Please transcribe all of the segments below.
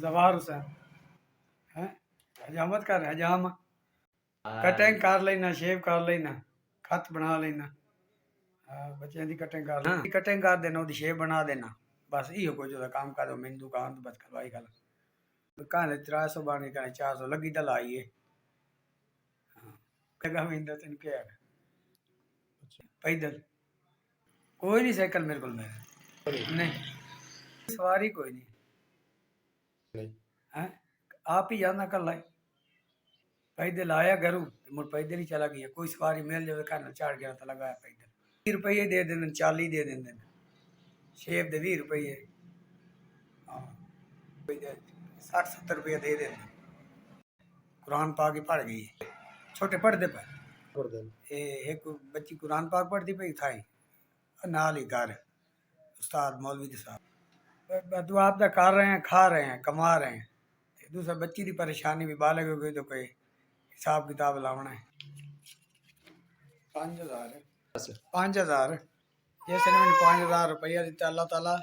زوار حسین ہے حجامت کر حجام کٹنگ کر لینا شیو کر لینا خط بنا لینا بچے دی کٹنگ کر دینا دی شیو بنا دینا بس یہ کوئی جو کام کر دو میں دکان تو بس کروائی کر کہاں 300 بانی کہاں 400 لگی دل آئیے لگا مہندہ تین کیا ہے پیدل کوئی نہیں سائیکل میرے کو نہیں سواری کوئی نہیں آپ ہی جانا کر لائے پیدل آیا گھروں مڑ پیدل ہی چلا گیا کوئی سواری مل جائے کھانا چاڑ گیا تو لگایا پیدل 20 روپئے دے دیں 40 دے دیں شیب دے 20 روپئے 60-70 روپئے دے دیں قرآن پاک ہی پڑھ گئی چھوٹے پڑھتے پہ ایک بچی قرآن پاک پڑھتی پہ تھائی نال ہی گھر استاد مولوی صاحب دعا آپ دا کر رہے ہیں کھا رہے ہیں کما رہے ہیں دوسرا بچی دی پریشانی بھی بالغ ہو گئی تو کوئی حساب کتاب لاؤنا ہے 5000 جس نے میں 5000 روپیہ دیتا اللہ تعالیٰ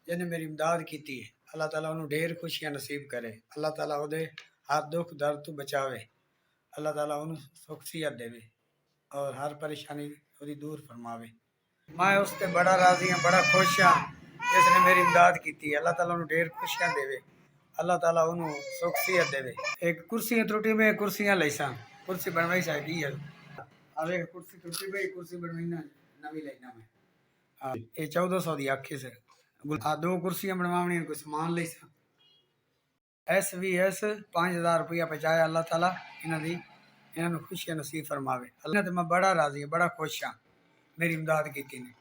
جن نے میری امداد کی ہے اللہ تعالیٰ انہوں ڈھیر خوشیاں نصیب کرے اللہ تعالیٰ وہ دے ہر دکھ درد تو بچاوے اللہ تعالیٰ انہوں سکھ صحت دے اور ہر پریشانی وہ دور فرماوے میں اس سے بڑا راضی ہوں بڑا خوش ہاں جس نے میری امداد کی ہے اللہ تعالیٰ انہوں ڈھیر خوشیاں دے اللہ تعالیٰ انہوں سکھ صحت دے ایک کرسیاں ترٹی میں کرسیاں لیساں کرسی بنوائی سا کی ہے ارے کرسی ترٹی میں کرسی بنوائی نوی لینا میں یہ 1400 دی آکھی سے 2 کرسیاں بنواونی کوئی سامان لیساں SVS 5000 روپیہ پہنچایا اللہ تعالیٰ انہوں نے خوشیاں نصیب فرماوے اللہ نے میں بڑا راضی ہوں بڑا خوش ہاں میری امداد کی نے